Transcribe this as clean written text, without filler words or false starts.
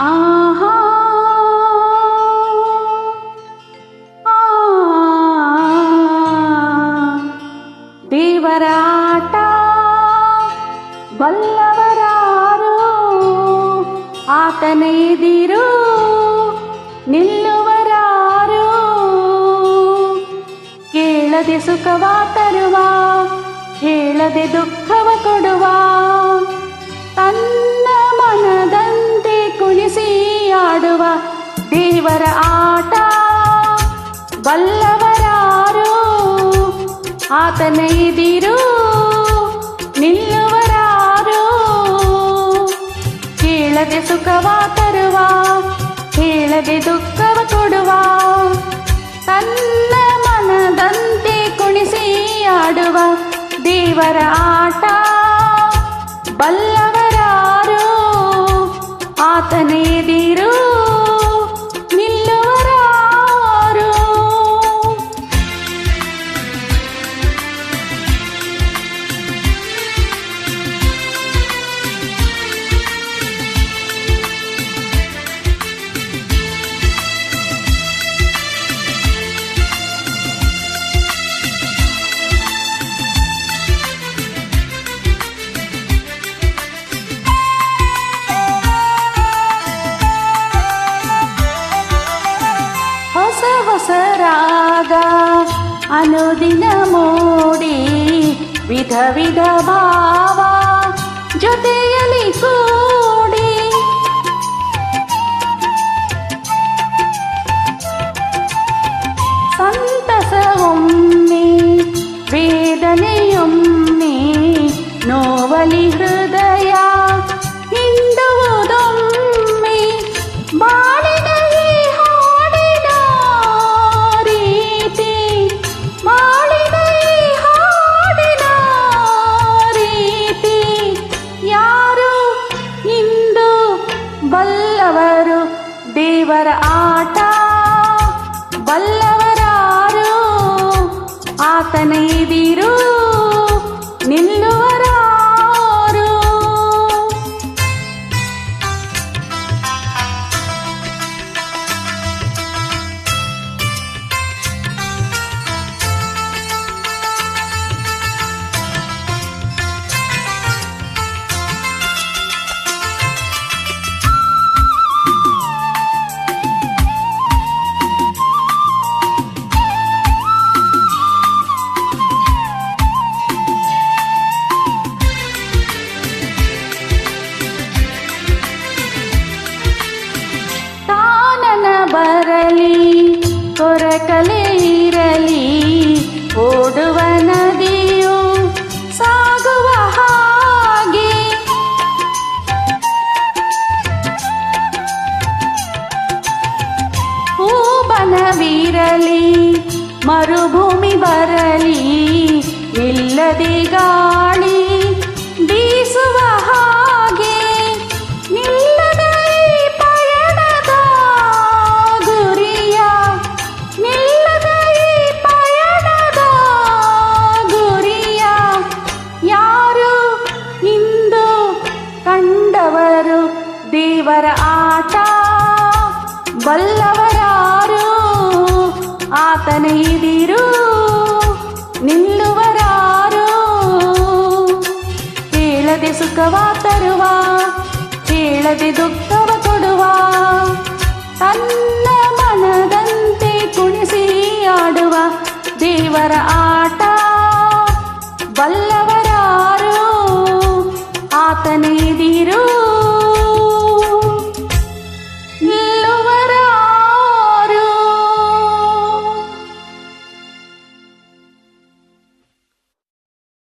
ಆಹಾ ದೇವರ ಆಟ ಬಲ್ಲವರಾರು, ಆತನೆದಿರು ನಿಲ್ಲುವರಾರು. ಕೇಳದೆ ಸುಖವ ತರುವ, ಹೇಳದೆ ದುಃಖವ ಕೊಡುವ, ತನ್ನ ಮನದಂತೆ ಕುಣಿಸಿ ಆಡುವ ದೇವರ ಆಟ ಬಲ್ಲವರಾರು, ಆತನೆದಿರು ನಿಲ್ಲುವರಾರು. ಕೇಳದೆ ಸುಖವ ತರುವ, ಹೇಳದೆ ದುಃಖವ ಕೊಡುವ, ತನ್ನ ಮನದಂತೆ ಕುಣಿಸಿ ಆಡುವ ದೇವರ ಆಟ ಬಲ್ಲವರಾರು, ಆತನೆದಿರು ನಿಲ್ಲುವರಾರು. ಹೊಸ ರಾಗ ಅನುದಿನ ಮೂಡಿ, ವಿಧ ವಿಧ ಭಾವ ಜೊತೆಯಲ್ಲಿ ಕೂಡಿ, ಸಂತಸವೊಮ್ಮೆ ವೇದನೆಯೊಮ್ಮೆ, ನೋವಲಿ ಹೃದಯ ಹಿಂಡುವುದೊಮ್ಮೆ, ಬಾಳಿನ ಈ ಹಾಡಿನ ರೀತಿ, ಬಾಳಿನ ಈ ಹಾಡಿನ ರೀತಿ. ಯಾರು ಇಂದು ಬಲ್ಲವರು ದೇವರ ಆಟ ಬಲ್ಲವರಾರು, ಆತನೆದಿರು ನಿಲ್ಲುವರಾರು. ಬರಲಿ ಕೊರಕಲೆ ಇರಲಿ, ಓಡುವ ನದಿಯು ಸಾಗುವ ಹಾಗೆ, ಹೂಬನವಿರಲಿ ಮರುಭೂಮಿ ಬರಲಿ, ನಿಲ್ಲದೆ ಗಾಳಿ ಬೀಸುವ ಹಾಗೆ, ನಿಲ್ಲದ ಈ ಪಯಣದ ಗುರಿಯ, ನಿಲ್ಲದ ಈ ಪಯಣದ ಗುರಿಯ. ಯಾರು ಇಂದು ಕಂಡವರು ದೇವರ ಆಟ ಬಲ್ಲವರಾರು, ಆತನೆದಿರು ನಿಲ್ಲುವರಾರು. ಕೇಳದೆ ಸುಖವ ತರುವ, ಹೇಳದೆ ದುಃಖವ ಕೊಡುವ, ತನ್ನ ಮನದಂತೆ ಕುಣಿಸಿ ಆಡುವ ದೇವರ ಆಟ ಬಲ್ಲವರಾರು, ಆತನೇ